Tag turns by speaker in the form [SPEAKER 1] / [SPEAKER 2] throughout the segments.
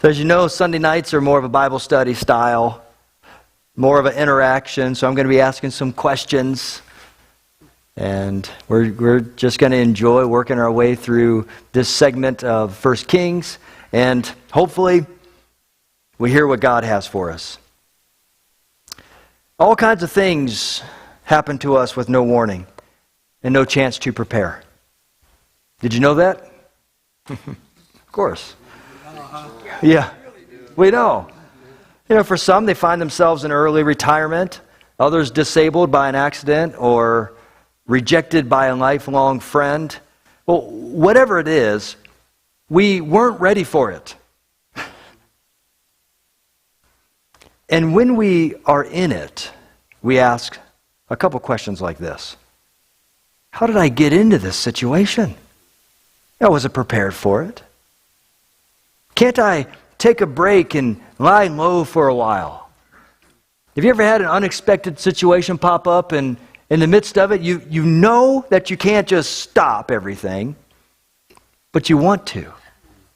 [SPEAKER 1] So as you know, Sunday nights are more of a Bible study style, more of an interaction. So I'm going to be asking some questions. And we're just going to enjoy working our way through this segment of 1 Kings. And hopefully we hear what God has for us. All kinds of things happen to us with no warning and no chance to prepare. Did you know that? Of course. Yeah, we know. You know, for some, they find themselves in early retirement. Others disabled by an accident or rejected by a lifelong friend. Well, whatever it is, we weren't ready for it. And when we are in it, we ask a couple questions like this. How did I get into this situation? I wasn't prepared for it. Can't I take a break and lie low for a while? Have you ever had an unexpected situation pop up and in the midst of it, you know that you can't just stop everything, but you want to. You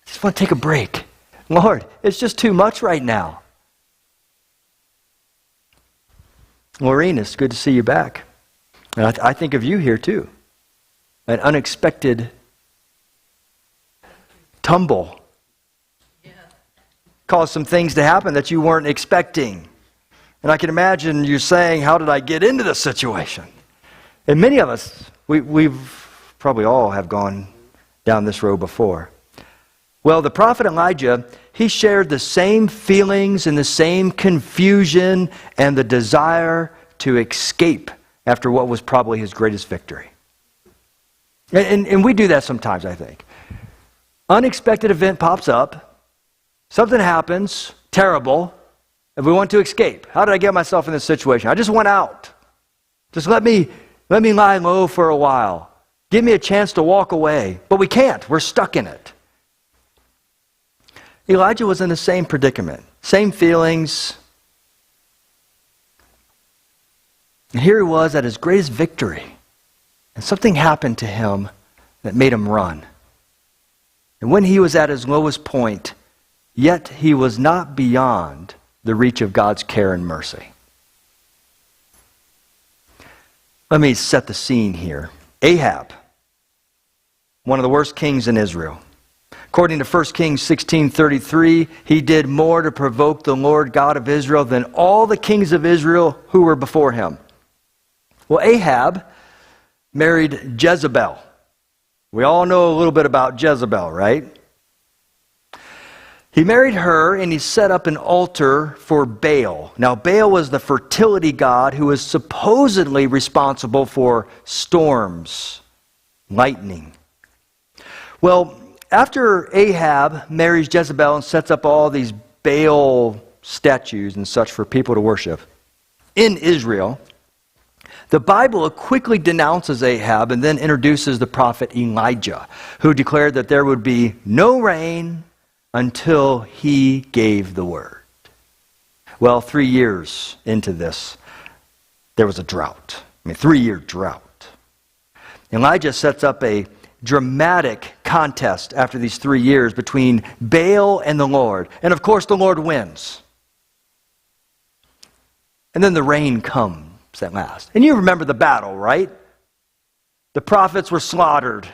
[SPEAKER 1] just want to take a break. Lord, it's just too much right now. Maureen, it's good to see you back. And I think of you here too. An unexpected tumble caused some things to happen that you weren't expecting. And I can imagine you saying, how did I get into this situation? And many of us, we've probably all have gone down this road before. Well, the prophet Elijah, he shared the same feelings and the same confusion and the desire to escape after what was probably his greatest victory. And we do that sometimes, I think. Unexpected event pops up. Something happens, terrible, and we want to escape. How did I get myself in this situation? I just want out. Just let me lie low for a while. Give me a chance to walk away. But we can't. We're stuck in it. Elijah was in the same predicament. Same feelings. And here he was at his greatest victory. And something happened to him that made him run. And when he was at his lowest point, yet he was not beyond the reach of God's care and mercy. Let me set the scene here. Ahab, one of the worst kings in Israel. According to 1 Kings 16:33, he did more to provoke the Lord God of Israel than all the kings of Israel who were before him. Well, Ahab married Jezebel. We all know a little bit about Jezebel, right? He married her and he set up an altar for Baal. Now, Baal was the fertility god who was supposedly responsible for storms, lightning. Well, after Ahab marries Jezebel and sets up all these Baal statues and such for people to worship in Israel, the Bible quickly denounces Ahab and then introduces the prophet Elijah, who declared that there would be no rain until he gave the word. Well, 3 years into this, there was a drought. 3-year drought. Elijah sets up a dramatic contest after these 3 years between Baal and the Lord. And of course, the Lord wins. And then the rain comes at last. And you remember the battle, right? The prophets were slaughtered.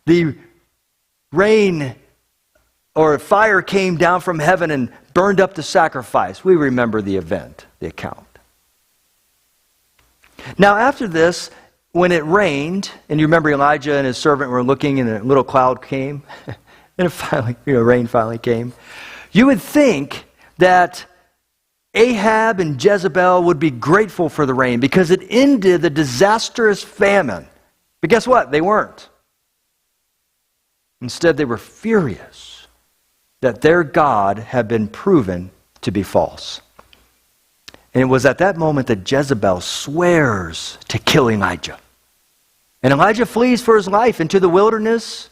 [SPEAKER 1] The rain or fire came down from heaven and burned up the sacrifice. We remember the event, the account. Now after this, when it rained, and you remember Elijah and his servant were looking and a little cloud came, and it finally, rain finally came, you would think that Ahab and Jezebel would be grateful for the rain because it ended the disastrous famine. But guess what? They weren't. Instead, they were furious that their God had been proven to be false. And it was at that moment that Jezebel swears to kill Elijah. And Elijah flees for his life into the wilderness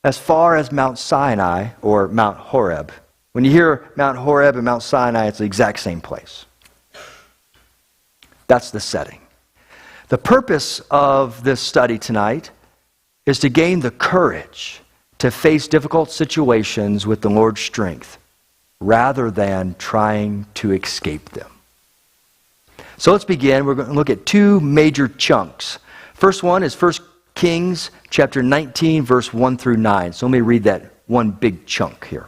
[SPEAKER 1] as far as Mount Sinai or Mount Horeb. When you hear Mount Horeb and Mount Sinai, it's the exact same place. That's the setting. The purpose of this study tonight is to gain the courage to face difficult situations with the Lord's strength rather than trying to escape them. So let's begin. We're going to look at two major chunks. First one is 1 Kings chapter 19, verse 1 through 9. So let me read that one big chunk here.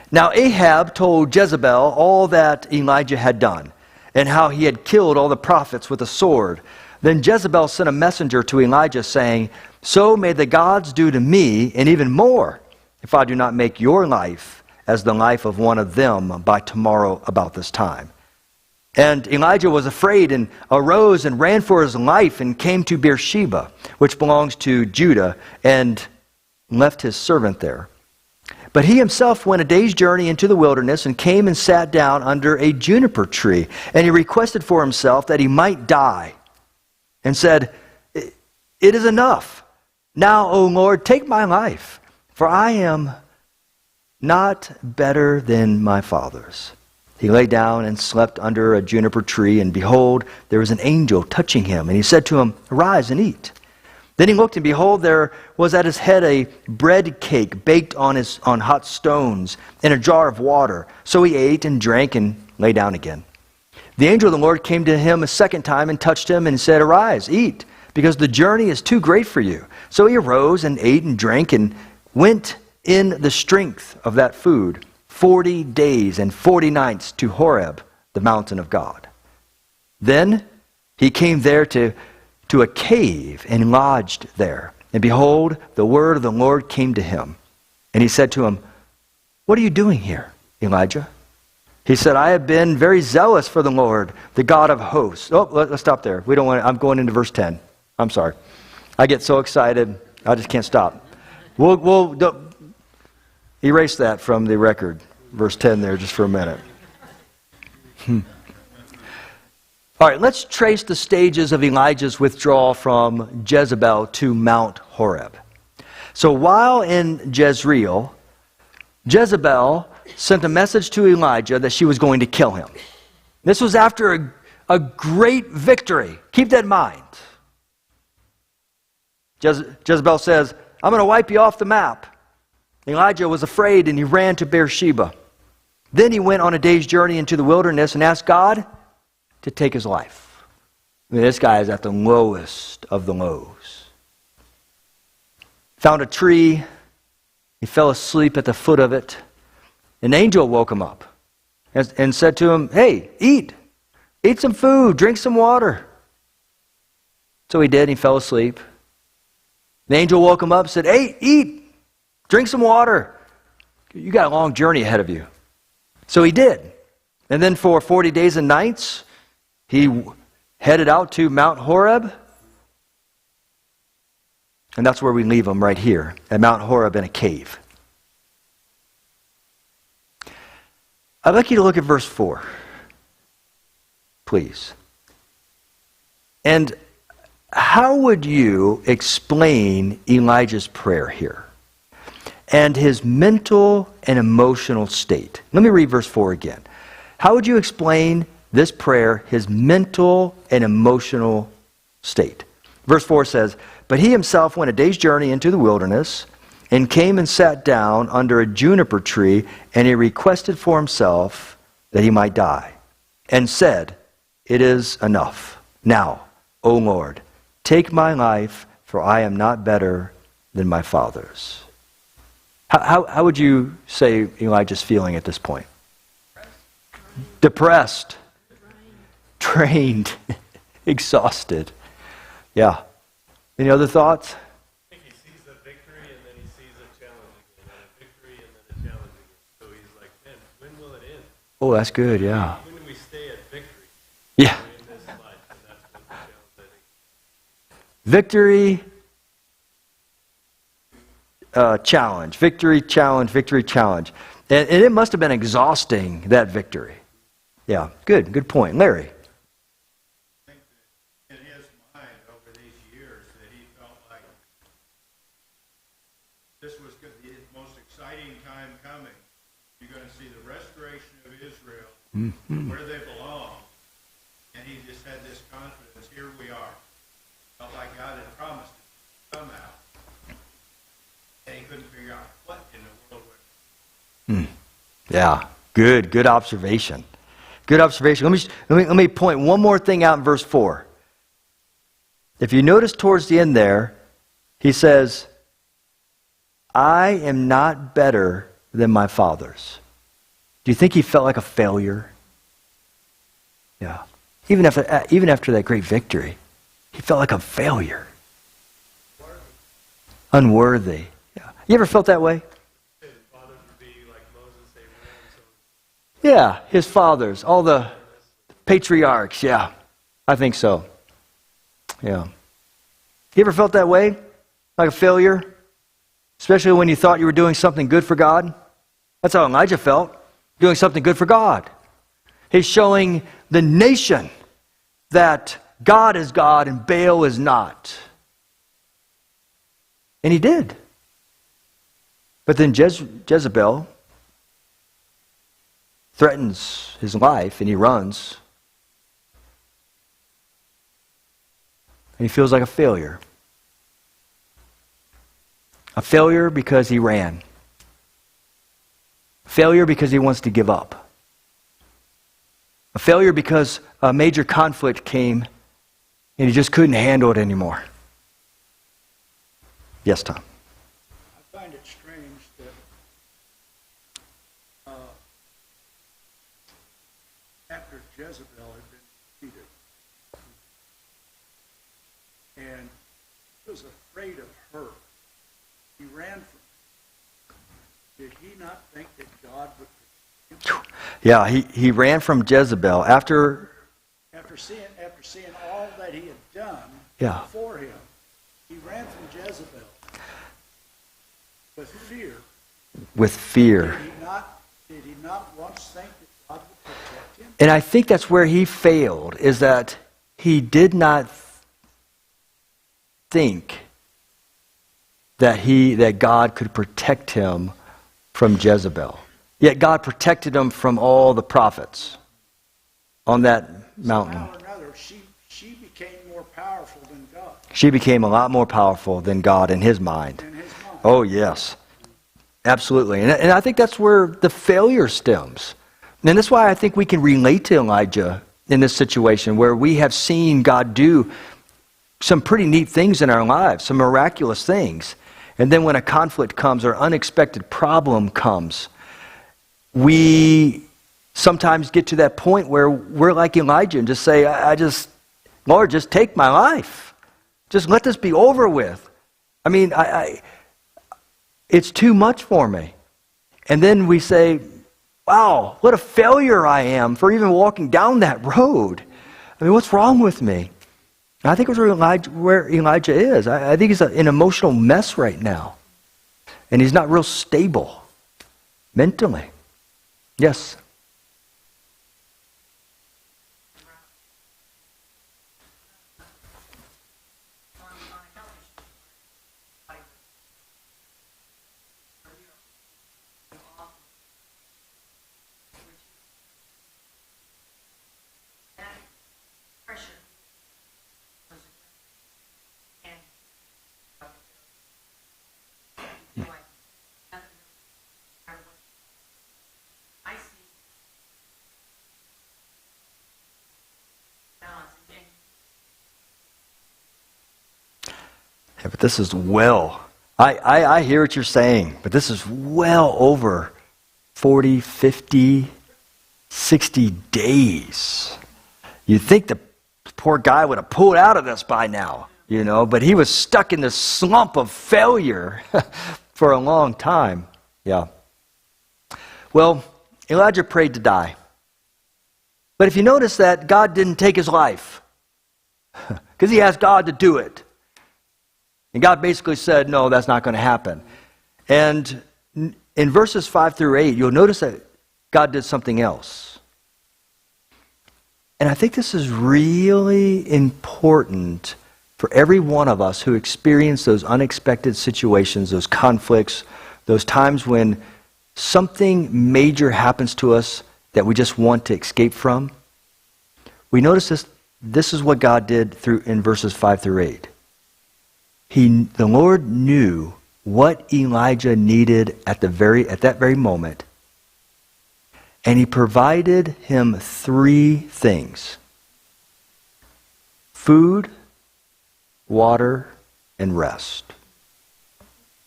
[SPEAKER 1] Now Ahab told Jezebel all that Elijah had done, and how he had killed all the prophets with a sword. Then Jezebel sent a messenger to Elijah, saying, "So may the gods do to me, and even more, if I do not make your life as the life of one of them by tomorrow about this time." And Elijah was afraid and arose and ran for his life and came to Beersheba, which belongs to Judah, and left his servant there. But he himself went a day's journey into the wilderness and came and sat down under a juniper tree. And he requested for himself that he might die, and said, "It is enough. Now, O Lord, take my life, for I am not better than my fathers." He lay down and slept under a juniper tree, and behold, there was an angel touching him. And he said to him, "Arise and eat." Then he looked, and behold, there was at his head a bread cake baked on hot stones, and a jar of water. So he ate and drank and lay down again. The angel of the Lord came to him a second time and touched him and said, "Arise, eat, because the journey is too great for you." So he arose and ate and drank and went in the strength of that food 40 days and 40 nights to Horeb, the mountain of God. Then he came there to a cave and lodged there. And behold, the word of the Lord came to him. And he said to him, "What are you doing here, Elijah?" He said, "I have been very zealous for the Lord, the God of hosts." Oh, let's stop there. We don't want to, I'm going into verse 10. I'm sorry. I get so excited, I just can't stop. We'll erase that from the record, verse 10 there, just for a minute. All right, let's trace the stages of Elijah's withdrawal from Jezebel to Mount Horeb. So while in Jezreel, Jezebel sent a message to Elijah that she was going to kill him. This was after a great victory. Keep that in mind. Jezebel says, "I'm going to wipe you off the map." Elijah was afraid and he ran to Beersheba. Then he went on a day's journey into the wilderness and asked God to take his life. I mean, this guy is at the lowest of the lows. Found a tree. He fell asleep at the foot of it. An angel woke him up and said to him, "Hey, eat. Eat some food. Drink some water." So he did, and he fell asleep. The angel woke him up and said, "Hey, eat. Drink some water. You got a long journey ahead of you." So he did. And then for 40 days and nights, he headed out to Mount Horeb. And that's where we leave him, right here, at Mount Horeb in a cave. I'd like you to look at verse 4, please. And how would you explain Elijah's prayer here and his mental and emotional state? Let me read verse 4 again. How would you explain this prayer, his mental and emotional state? Verse 4 says, "But he himself went a day's journey into the wilderness and came and sat down under a juniper tree, and he requested for himself that he might die, and said, 'It is enough. Now, O Lord, take my life, for I am not better than my fathers.'" How would you say Elijah's feeling at this point? Depressed. Drained. Exhausted. Yeah. Any other thoughts?
[SPEAKER 2] I think he sees the victory and then he sees a challenge again, and a victory and then a challenge again. So he's like, "Man, when will it end?
[SPEAKER 1] Oh, that's good, yeah.
[SPEAKER 2] When do we stay at victory
[SPEAKER 1] Yeah.
[SPEAKER 2] in this life?" And that's when the challenge, I think.
[SPEAKER 1] Victory, challenge. Victory, challenge, victory, challenge. And it must have been exhausting, that victory. Yeah, good point. Larry?
[SPEAKER 3] I think that in his mind over these years that he felt like this was the most exciting time coming. You're going to see the restoration of Israel where they belong. And he just had this confidence, here we are. Felt like God had promised it somehow. couldn't figure out what in the world was.
[SPEAKER 1] Yeah, good observation. Good observation. Let me point one more thing out in verse 4. If you notice towards the end there, he says, I am not better than my fathers. Do you think he felt like a failure? Yeah. Even after that great victory, he felt like a failure. Unworthy. Yeah. You ever felt that way?
[SPEAKER 2] His fathers would be like Moses, they ran, so
[SPEAKER 1] Yeah, his fathers, all the patriarchs, yeah. I think so. Yeah. You ever felt that way? Like a failure? Especially when you thought you were doing something good for God? That's how Elijah felt, doing something good for God. He's showing the nation that God is God and Baal is not. And he did. But then Jezebel threatens his life and he runs. And he feels like a failure. A failure because he ran. A failure because he wants to give up. A failure because a major conflict came and he just couldn't handle it anymore. Yes, Tom.
[SPEAKER 4] I find it strange that after Jezebel had been defeated, and he was afraid of her, he ran from her. Did he not think that God would protect him?
[SPEAKER 1] Yeah, he ran from Jezebel after
[SPEAKER 4] After seeing all that he had done
[SPEAKER 1] Yeah.
[SPEAKER 4] before him, he ran from Jezebel with fear.
[SPEAKER 1] with fear.
[SPEAKER 4] Did he not once think that God would protect him?
[SPEAKER 1] And I think that's where he failed, is that he did not think that God could protect him from Jezebel. Yet God protected him from all the prophets on that mountain.
[SPEAKER 4] Somehow or another, she became more powerful than God
[SPEAKER 1] She became a lot more powerful than God in his mind.
[SPEAKER 4] in his mind.
[SPEAKER 1] Oh, yes. Absolutely. And I think that's where the failure stems. And that's why I think we can relate to Elijah in this situation where we have seen God do some pretty neat things in our lives, some miraculous things. And then when a conflict comes or unexpected problem comes, we sometimes get to that point where we're like Elijah and just say, Lord, just take my life. Just let this be over with. I mean, it's too much for me. And then we say, wow, what a failure I am for even walking down that road. I mean, what's wrong with me? And I think it's where Elijah is. I think he's an emotional mess right now. And he's not real stable mentally. Yes? Yeah, but this is I hear what you're saying, but this is well over 40, 50, 60 days. You'd think the poor guy would have pulled out of this by now, but he was stuck in this slump of failure for a long time. Yeah. Well, Elijah prayed to die. But if you notice that God didn't take his life, because he asked God to do it. And God basically said, no, that's not going to happen. And in verses 5 through 8, you'll notice that God did something else. And I think this is really important for every one of us who experience those unexpected situations, those conflicts, those times when something major happens to us that we just want to escape from. We notice this is what God did in verses 5 through 8. The Lord knew what Elijah needed at that very moment. And he provided him 3 things: food, water, and rest.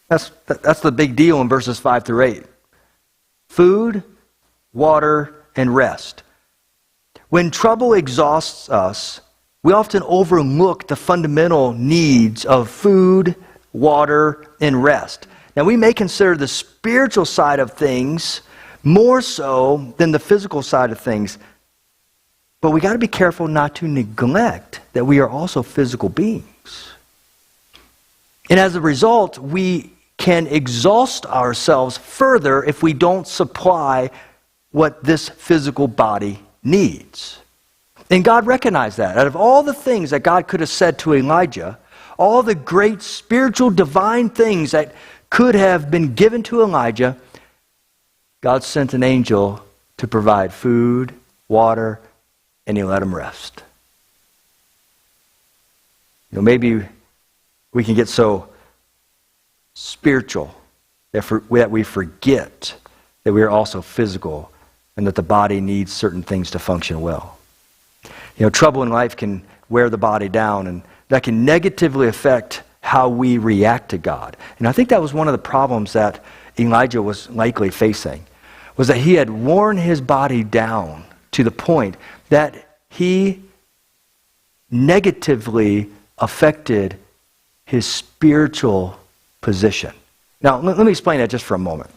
[SPEAKER 1] That's the big deal in verses 5 through 8. Food, water, and rest. When trouble exhausts us, we often overlook the fundamental needs of food, water, and rest. Now, we may consider the spiritual side of things more so than the physical side of things, but we got to be careful not to neglect that we are also physical beings. And as a result, we can exhaust ourselves further if we don't supply what this physical body needs. And God recognized that. Out of all the things that God could have said to Elijah, all the great spiritual divine things that could have been given to Elijah, God sent an angel to provide food, water, and he let him rest. Maybe we can get so spiritual that we forget that we are also physical and that the body needs certain things to function well. Trouble in life can wear the body down, and that can negatively affect how we react to God. And I think that was one of the problems that Elijah was likely facing, was that he had worn his body down to the point that he negatively affected his spiritual position. Now, let me explain that just for a moment.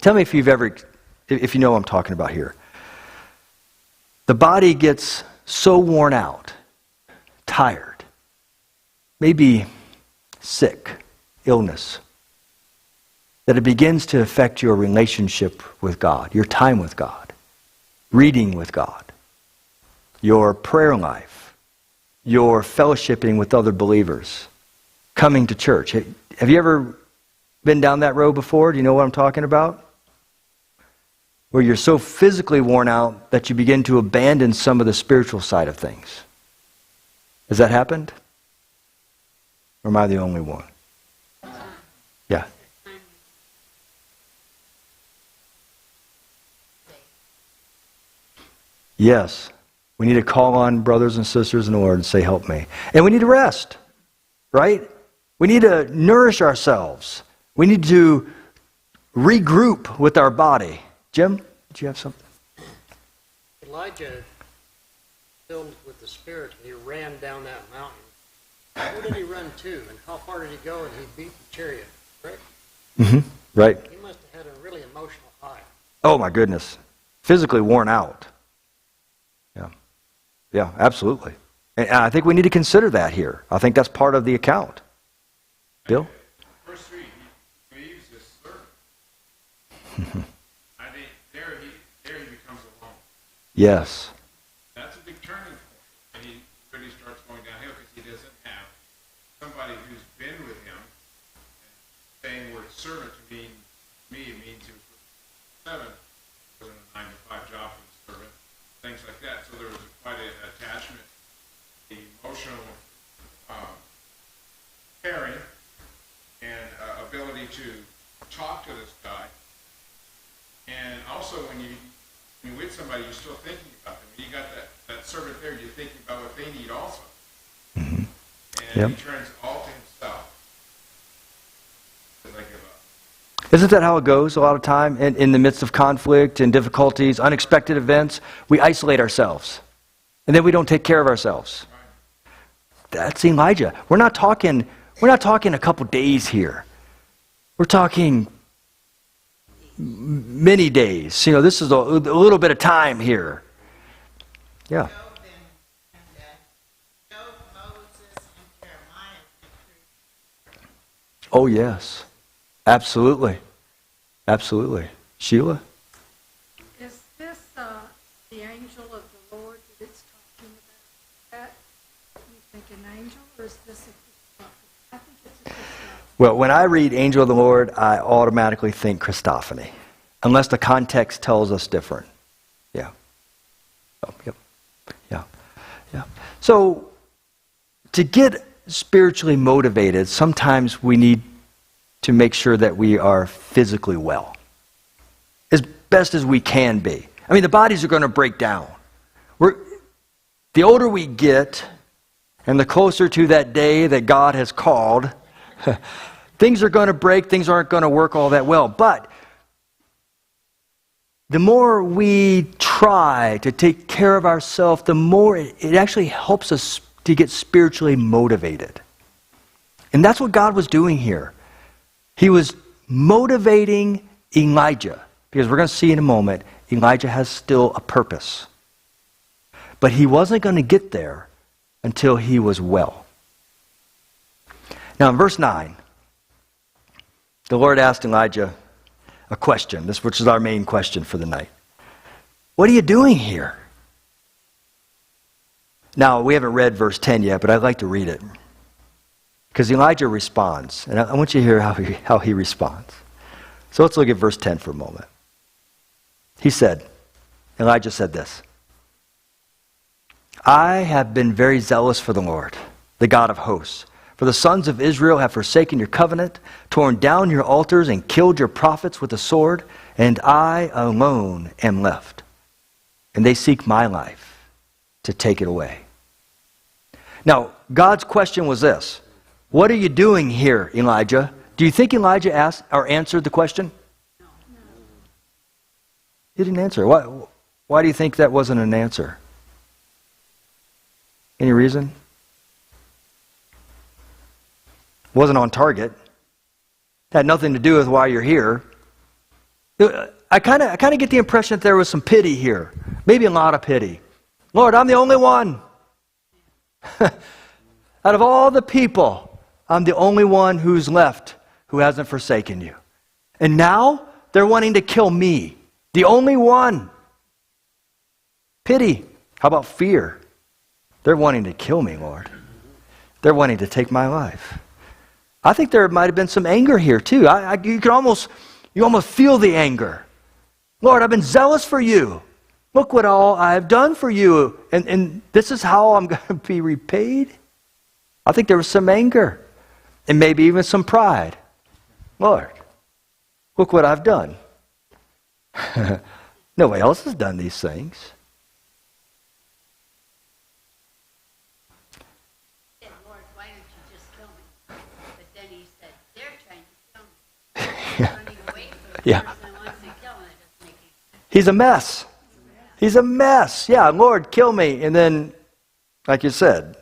[SPEAKER 1] Tell me if you know what I'm talking about here. The body gets so worn out, tired, maybe sick, illness, that it begins to affect your relationship with God, your time with God, reading with God, your prayer life, your fellowshipping with other believers, coming to church. Have you ever been down that road before? Do you know what I'm talking about? Where you're so physically worn out that you begin to abandon some of the spiritual side of things. Has that happened? Or am I the only one? Yeah. Yes. We need to call on brothers and sisters in the Lord and say, help me. And we need to rest, right? We need to nourish ourselves. We need to regroup with our body. Jim, did you have something?
[SPEAKER 5] Elijah, filled with the Spirit, and he ran down that mountain. Where did he run to, and how far did he go, and he beat the chariot, correct?
[SPEAKER 1] Mm-hmm. Right.
[SPEAKER 5] He must have had a really emotional high.
[SPEAKER 1] Oh, my goodness. Physically worn out. Yeah, absolutely. And I think we need to consider that here. I think that's part of the account. Bill?
[SPEAKER 3] Verse 3, he leaves his servant. I think there he becomes alone.
[SPEAKER 1] Yes.
[SPEAKER 3] That's a big turning point. And he really starts going downhill because he doesn't have somebody who's been with him. And saying word servant to me it means it was 7. It wasn't a 9-to-5 job for the servant. Things like that. So there was quite an attachment, the emotional caring, and ability to talk to this guy. And also when you're with somebody, you're still thinking about them. You got that servant there, you're thinking about what they need also.
[SPEAKER 1] Mm-hmm.
[SPEAKER 3] And
[SPEAKER 1] Yep.
[SPEAKER 3] he turns all to himself. As I give up.
[SPEAKER 1] Isn't that how it goes a lot of time? In the midst of conflict and difficulties, unexpected events, we isolate ourselves. And then we don't take care of ourselves. That's Elijah. We're not talking a couple days here. We're talking many days. This is a little bit of time here. Yeah.
[SPEAKER 6] Job, Moses, and Jeremiah.
[SPEAKER 1] Oh, yes. Absolutely. Absolutely. Sheila?
[SPEAKER 7] Is this the angel of the Lord that it's talking about? That you think an angel, or is this a Christophany? I think it's a Christophany.
[SPEAKER 1] Well, when I read angel of the Lord, I automatically think Christophany, unless the context tells us different. Yeah. Oh, yep. Yeah. Yeah. So, to get spiritually motivated, sometimes we need to make sure that we are physically well, as best as we can be. I mean, the bodies are going to break down. The older we get, and the closer to that day that God has called, things are going to break, things aren't going to work all that well. But the more we try to take care of ourselves, the more it actually helps us to get spiritually motivated. And that's what God was doing here. He was motivating Elijah, because we're going to see in a moment, Elijah has still a purpose. But he wasn't going to get there until he was well. Now in verse 9, the Lord asked Elijah a question, which is our main question for the night. What are you doing here? Now, we haven't read verse 10 yet, but I'd like to read it. Because Elijah responds, and I want you to hear how he responds. So let's look at verse 10 for a moment. Elijah said this, I have been very zealous for the Lord, the God of hosts. For the sons of Israel have forsaken your covenant, torn down your altars, and killed your prophets with the sword, and I alone am left. And they seek my life to take it away. Now, God's question was this. What are you doing here, Elijah? Do you think Elijah asked or answered the question? No. He didn't answer. Why do you think that wasn't an answer? Any reason? Wasn't on target. Had nothing to do with why you're here. I kind of get the impression that there was some pity here. Maybe a lot of pity. Lord, I'm the only one. Out of all the people, I'm the only one who's left who hasn't forsaken you. And now they're wanting to kill me. The only one. Pity. How about fear? They're wanting to kill me, Lord. They're wanting to take my life. I think there might have been some anger here too. You almost feel the anger. Lord, I've been zealous for you. Look what all I have done for you. And this is how I'm going to be repaid. I think there was some anger. And maybe even some pride. Lord, look what I've done. Nobody else has done these things.
[SPEAKER 6] Lord, why don't you just kill me? But then he said, they're trying to kill me. I don't even wait for the
[SPEAKER 1] Yeah.
[SPEAKER 6] person that wants to kill me. That doesn't make any sense.
[SPEAKER 1] He's a mess. He's a mess. Yeah, Lord, kill me. And then, like you said,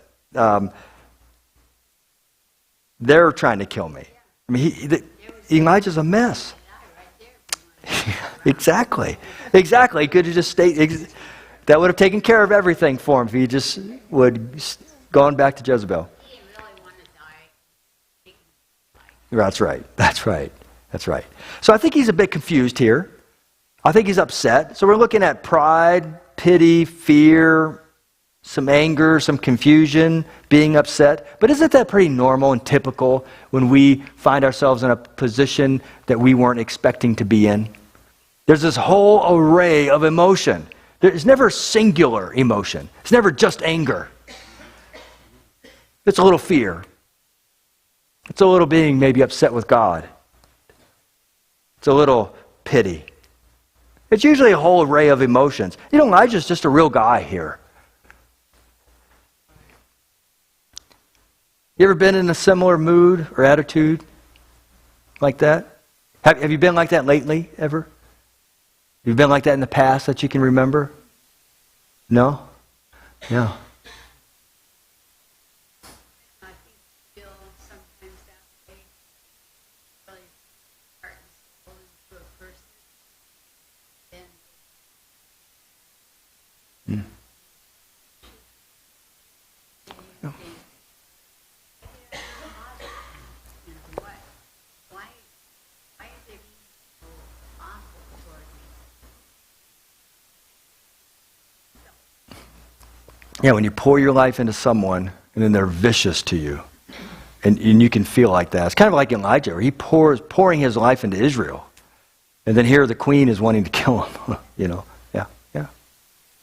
[SPEAKER 1] they're trying to kill me. I mean, Elijah's a mess. Exactly. He could have just stayed. That would have taken care of everything for him if he just would gone back to Jezebel.
[SPEAKER 6] He didn't really want to die.
[SPEAKER 1] That's right. So I think he's a bit confused here. I think he's upset. So we're looking at pride, pity, fear, some anger, some confusion, being upset. But isn't that pretty normal and typical when we find ourselves in a position that we weren't expecting to be in? There's this whole array of emotion. There's never singular emotion. It's never just anger. It's a little fear. It's a little being maybe upset with God. It's a little pity. It's usually a whole array of emotions. You know, Elijah's just a real guy here. You ever been in a similar mood or attitude like that? Have you been like that lately, ever? You've been like that in the past that you can remember? No? Yeah.
[SPEAKER 6] I think feel sometimes that way. Really heart and soul into a person. Then
[SPEAKER 1] Yeah.
[SPEAKER 6] why is they being so awful toward me?
[SPEAKER 1] Yeah, when you pour your life into someone and then they're vicious to you, and you can feel like that. It's kind of like Elijah, where he pouring his life into Israel. And then here the queen is wanting to kill him. Yeah,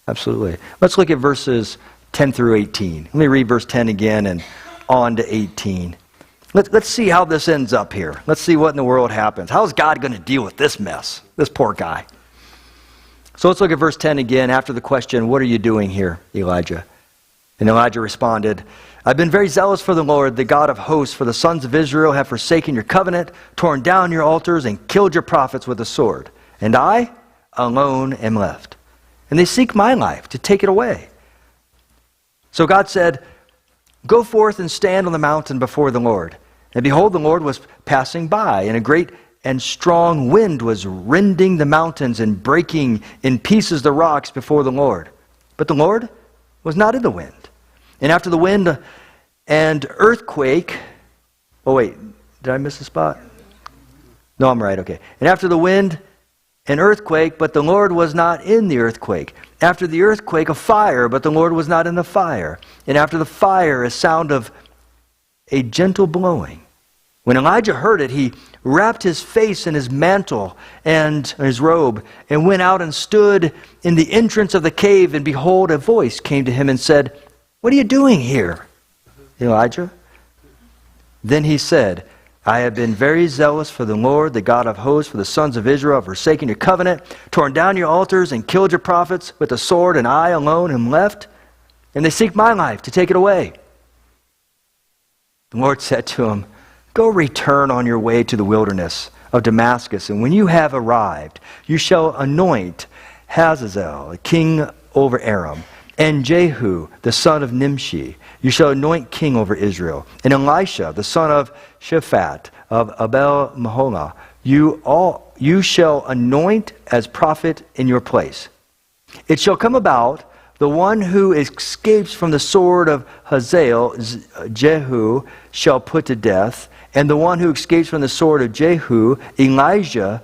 [SPEAKER 1] absolutely. Let's look at verses 10 through 18. Let me read verse 10 again and on to 18. Let's see how this ends up here. Let's see what in the world happens. How is God going to deal with this mess? This poor guy. So let's look at verse 10 again. After the question, what are you doing here, Elijah? And Elijah responded, I've been very zealous for the Lord, the God of hosts, for the sons of Israel have forsaken your covenant, torn down your altars, and killed your prophets with the sword. And I alone am left. And they seek my life to take it away. So God said, go forth and stand on the mountain before the Lord. And behold, the Lord was passing by, and a great and strong wind was rending the mountains and breaking in pieces the rocks before the Lord. But the Lord was not in the wind. And after the wind and earthquake, oh wait, did I miss a spot? No, I'm right, okay. And after the wind and earthquake, but the Lord was not in the earthquake. After the earthquake, a fire, but the Lord was not in the fire. And after the fire, a sound of a gentle blowing. When Elijah heard it, he wrapped his face in his mantle and his robe, and went out and stood in the entrance of the cave, and behold, a voice came to him and said, what are you doing here, Elijah? Then he said, I have been very zealous for the Lord, the God of hosts, for the sons of Israel have forsaken your covenant, torn down your altars, and killed your prophets with the sword, and I alone am left, and they seek my life to take it away. The Lord said to him, go return on your way to the wilderness of Damascus, and when you have arrived, you shall anoint Hazazel, king over Aram, and Jehu, the son of Nimshi. You shall anoint king over Israel. And Elisha, the son of Shaphat, of Abel Maholah, you shall anoint as prophet in your place. It shall come about, the one who escapes from the sword of Hazael, Jehu, shall put to death, and the one who escapes from the sword of Jehu, Elisha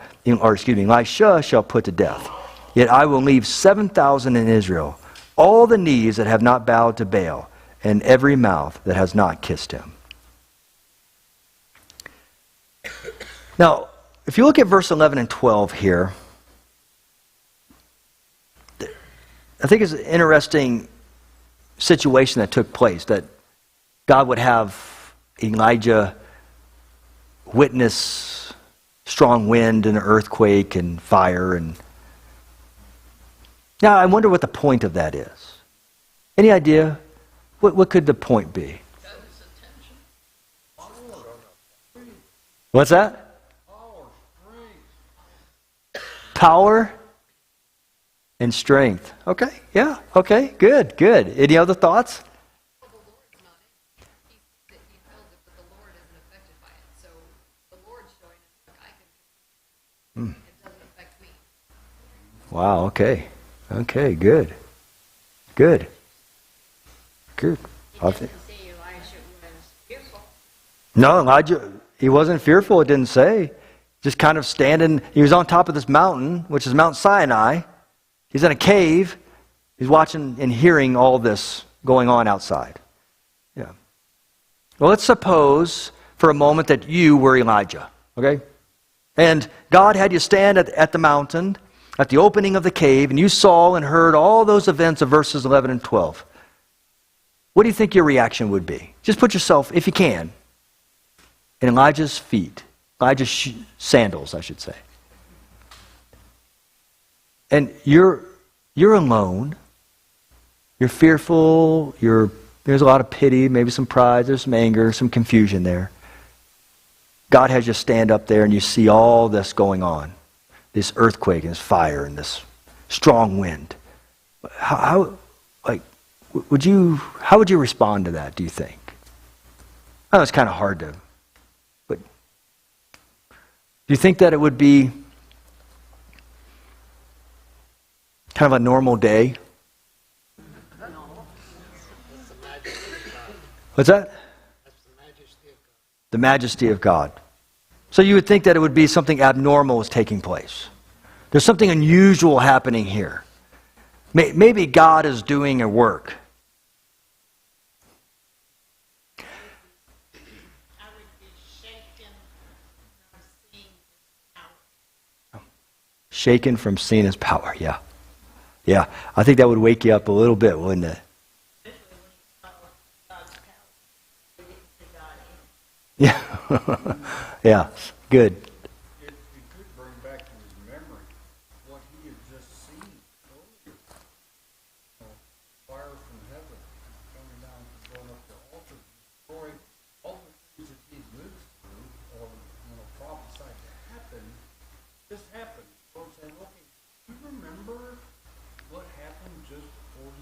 [SPEAKER 1] shall put to death. Yet I will leave 7,000 in Israel, all the knees that have not bowed to Baal, and every mouth that has not kissed him. Now, if you look at verse 11 and 12 here, I think it's an interesting situation that took place, that God would have Elijah witness strong wind and earthquake and fire. And now I wonder what the point of that is. Any idea? What could the point be? What's that? Power and strength. Okay, yeah, okay, good. Any other thoughts?
[SPEAKER 8] Well, the Lord's not in it. He felt it, but the Lord isn't affected by it. So the Lord's showing us, look, I can. It doesn't affect me.
[SPEAKER 1] Wow, okay, good. I think.
[SPEAKER 6] say Elisha was fearful.
[SPEAKER 1] No, Elijah, he wasn't fearful, it didn't say. Just kind of standing, he was on top of this mountain, which is Mount Sinai. He's in a cave. He's watching and hearing all this going on outside. Yeah. Well, let's suppose for a moment that you were Elijah, okay? And God had you stand at the mountain, at the opening of the cave, and you saw and heard all those events of verses 11 and 12. What do you think your reaction would be? Just put yourself, if you can, in Elijah's feet. Elijah's sandals, I should say. And you're alone. You're fearful. There's a lot of pity, maybe some pride, there's some anger, some confusion there. God has you stand up there and you see all this going on. This earthquake and this fire and this strong wind. How would you respond to that, do you think? I know it's kind of hard to, but do you think that it would be kind of a normal day? What's that?
[SPEAKER 5] That's the majesty of God.
[SPEAKER 1] The majesty of God. So you would think that it would be something abnormal is taking place. There's something unusual happening here. Maybe God is doing a work.
[SPEAKER 9] I would be shaken from seeing his power.
[SPEAKER 1] Shaken from seeing his power, yeah. Yeah, I think that would wake you up a little bit, wouldn't it?
[SPEAKER 9] Especially when you saw God's power. You didn't see God in it.
[SPEAKER 1] Yeah. Yeah, good.
[SPEAKER 4] It could bring back to his memory what he had just seen earlier. Fire from heaven coming down and going up the altar, destroying all the things that he'd lived through or prophesied to happen. Just happened. So I'm saying, okay, you remember what happened just 40,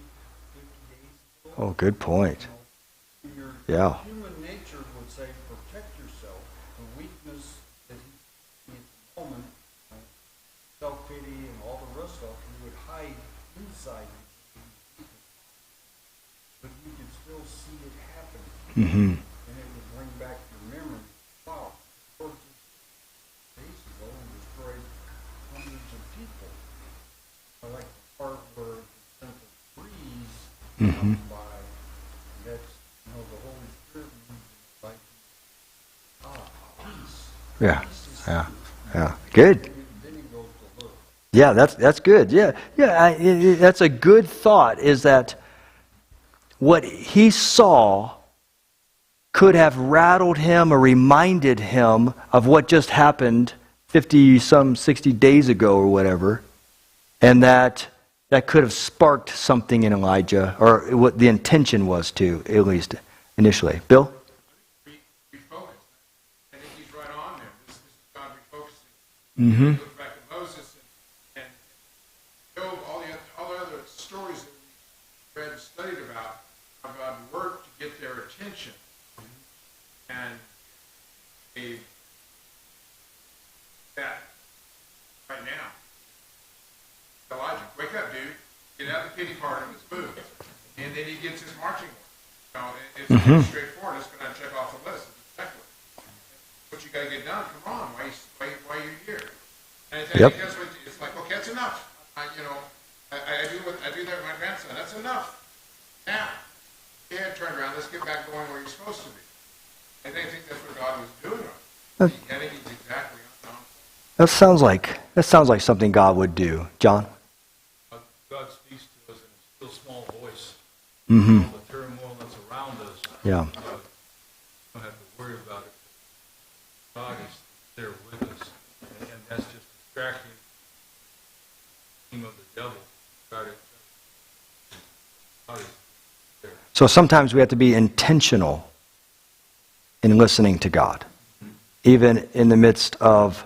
[SPEAKER 4] 50 days ago?
[SPEAKER 1] Oh, good point.
[SPEAKER 4] Your
[SPEAKER 1] Yeah.
[SPEAKER 4] human nature would say, protect yourself. The weakness that he at the moment, self-pity and all the rest of it, he would hide inside you. But you could still see it happen.
[SPEAKER 1] Mm-hmm.
[SPEAKER 4] And it would bring back your memory. Wow, the Lord just days ago and destroyed hundreds of people. I like the part where the simple breeze
[SPEAKER 1] Mm-hmm.
[SPEAKER 4] comes by. That's, the Holy Spirit moves like, peace.
[SPEAKER 1] Yeah.
[SPEAKER 4] Peace is
[SPEAKER 1] Yeah.
[SPEAKER 4] here.
[SPEAKER 1] Yeah. Good.
[SPEAKER 4] Then he goes to look.
[SPEAKER 1] Yeah, that's good. Yeah, that's a good thought, is that what he saw could have rattled him or reminded him of what just happened 60 days ago or whatever, and that could have sparked something in Elijah, or what the intention was to, at least initially. Bill?
[SPEAKER 3] Refocus. I think he's right on there. This is God refocusing.
[SPEAKER 1] Mm-hmm.
[SPEAKER 3] Look back at Moses and Job, all the other stories that we read and studied about, how God worked to get their attention. And gave that right now. Elijah, wake up, dude. Get out of the pity part of his booth. And then he gets his marching order. It's pretty straightforward. It's going to check off the list. It's a checklist. What you got to get done? Come on. Why are you here? And I think that's what it's like. Okay, that's enough. I do that with my grandson. That's enough. Now, yeah, turn around. Let's get back going where you're supposed to be. I think that's what God was doing. I think he's exactly on.
[SPEAKER 1] That sounds like something God would do. John?
[SPEAKER 10] God speaks to us in a still small voice.
[SPEAKER 1] Mm-hmm.
[SPEAKER 10] All the turmoil that's around us.
[SPEAKER 1] Yeah.
[SPEAKER 10] We don't have to worry about it. God is there with us. And that's just distracting the team of the devil. God is there.
[SPEAKER 1] So sometimes we have to be intentional in listening to God, even in the midst of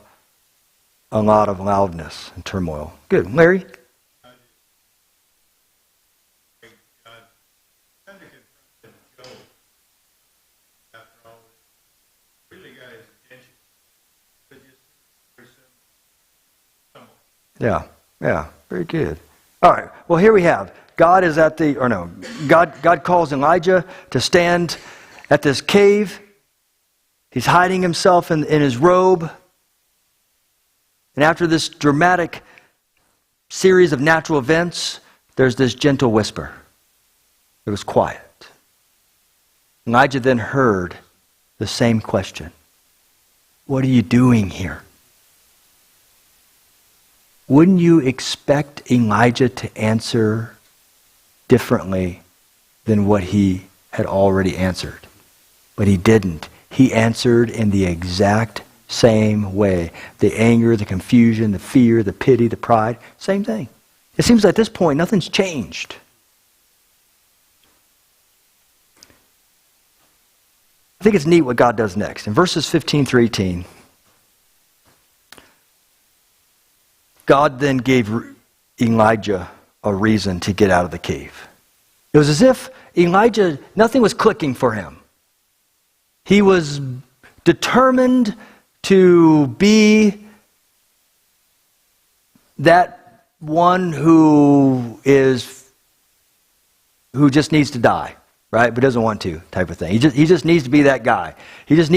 [SPEAKER 1] a lot of loudness and turmoil. Good. Larry? Yeah, very good. All right, well, here we have, God calls Elijah to stand at this cave. He's hiding himself in his robe. And after this dramatic series of natural events, there's this gentle whisper. It was quiet. Elijah then heard the same question. What are you doing here? Wouldn't you expect Elijah to answer differently than what he had already answered? But he didn't. He answered in the exact same way. The anger, the confusion, the fear, the pity, the pride, same thing. It seems at this point nothing's changed. I think it's neat what God does next. In verses 15 through 18, God then gave Elijah a reason to get out of the cave. It was as if Elijah, nothing was clicking for him. He was determined to be that one who just needs to die, right? But doesn't want to, type of thing. He just needs to be that guy. He's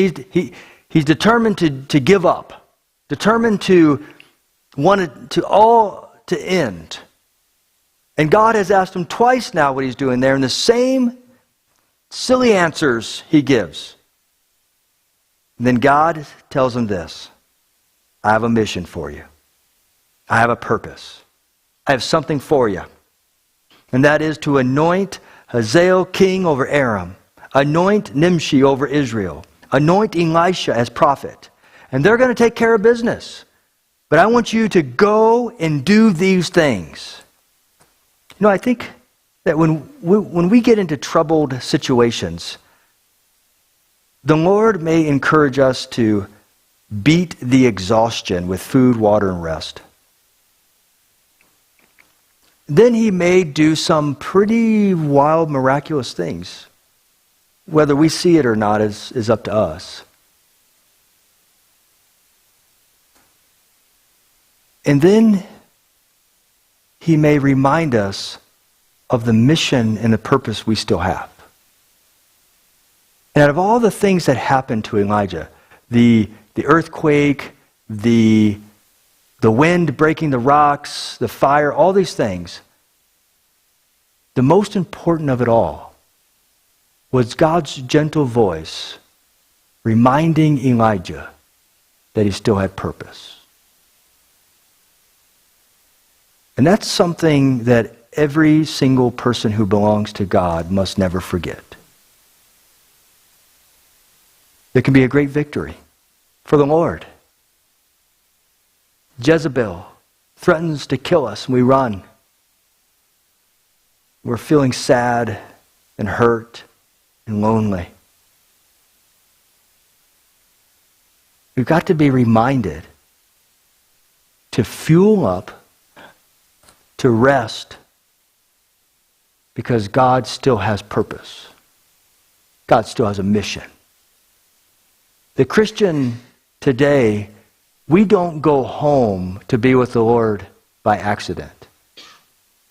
[SPEAKER 1] determined to give up, determined to want it to end. And God has asked him twice now what he's doing there, and the same silly answers he gives. And then God tells him this: I have a mission for you. I have a purpose. I have something for you. And that is to anoint Hazael king over Aram. Anoint Nimshi over Israel. anoint Elisha as prophet, and they're going to take care of business. But I want you to go and do these things. You know, I think that when we get into troubled situations, the Lord may encourage us to beat the exhaustion with food, water, and rest. Then He may do some pretty wild, miraculous things. Whether we see it or not is up to us. And then He may remind us of the mission and the purpose we still have. And out of all the things that happened to Elijah, the earthquake, the wind breaking the rocks, the fire, all these things, the most important of it all was God's gentle voice reminding Elijah that he still had purpose. And that's something that every single person who belongs to God must never forget. There can be a great victory for the Lord. Jezebel threatens to kill us and we run. We're feeling sad and hurt and lonely. We've got to be reminded to fuel up, to rest, because God still has purpose. God still has a mission. The Christian today, we don't go home to be with the Lord by accident.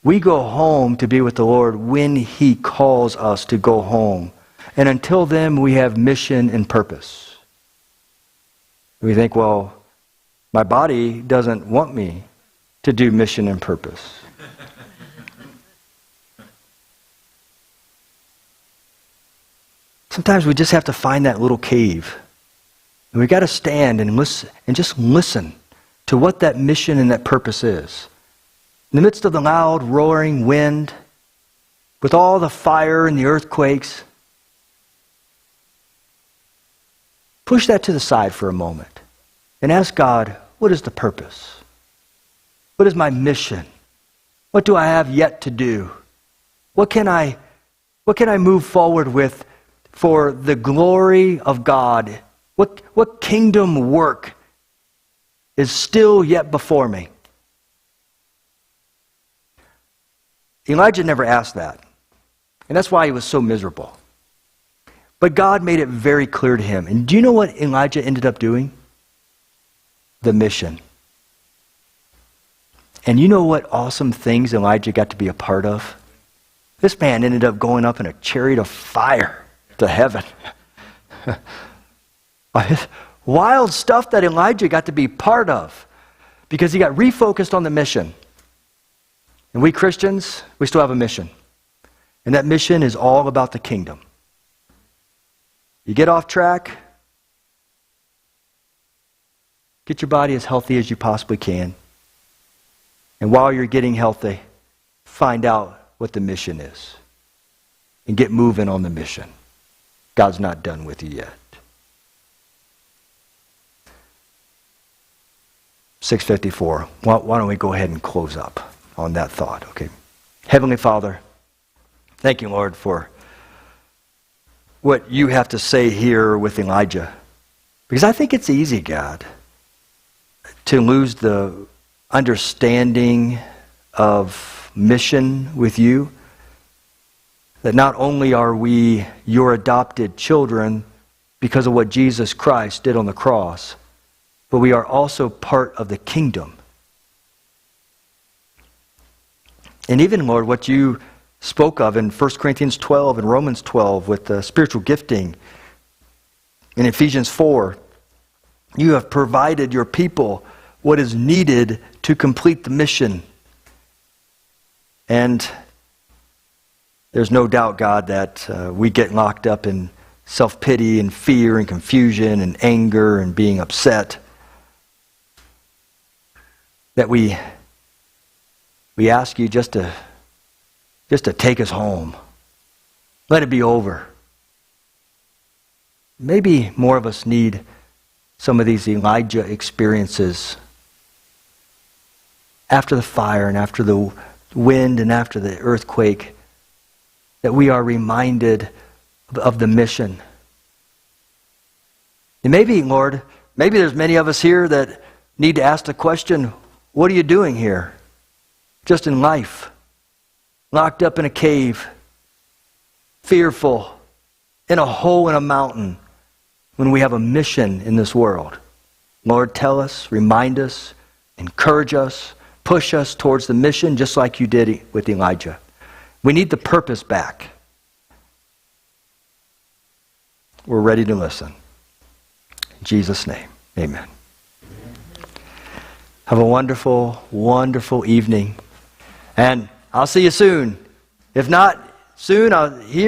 [SPEAKER 1] We go home to be with the Lord when He calls us to go home. And until then, we have mission and purpose. We think, well, my body doesn't want me to do mission and purpose. Sometimes we just have to find that little cave. And we've got to stand and listen, and just listen to what that mission and that purpose is. In the midst of the loud, roaring wind, with all the fire and the earthquakes, push that to the side for a moment and ask God, what is the purpose? What is my mission? What do I have yet to do? What can I move forward with for the glory of God? What kingdom work is still yet before me? Elijah never asked that. And that's why he was so miserable. But God made it very clear to him. And do you know what Elijah ended up doing? The mission. And you know what awesome things Elijah got to be a part of? This man ended up going up in a chariot of fire to heaven. Wild stuff that Elijah got to be part of because he got refocused on the mission. And we Christians, we still have a mission. And that mission is all about the kingdom. You get off track, get your body as healthy as you possibly can. And while you're getting healthy, find out what the mission is. And get moving on the mission. God's not done with you yet. 6:54. Why don't we go ahead and close up on that thought, okay? Heavenly Father, thank you, Lord, for what you have to say here with Elijah. Because I think it's easy, God, to lose the understanding of mission with you. That not only are we your adopted children because of what Jesus Christ did on the cross, but we are also part of the kingdom. And even, Lord, what you spoke of in 1 Corinthians 12 and Romans 12 with the spiritual gifting, in Ephesians 4, you have provided your people what is needed to complete the mission. And there's no doubt, God, that we get locked up in self-pity and fear and confusion and anger and being upset. That we ask you just to take us home. Let it be over. maybe more of us need some of these Elijah experiences. After the fire and after the wind and after the earthquake, that we are reminded of the mission. And maybe, Lord, maybe there's many of us here that need to ask the question, what are you doing here? Just in life, locked up in a cave, fearful, in a hole in a mountain, when we have a mission in this world. Lord, tell us, remind us, encourage us, push us towards the mission just like you did with Elijah. We need the purpose back. We're ready to listen. In Jesus' name, amen. Have a wonderful, wonderful evening. And I'll see you soon. If not soon, I'll hear.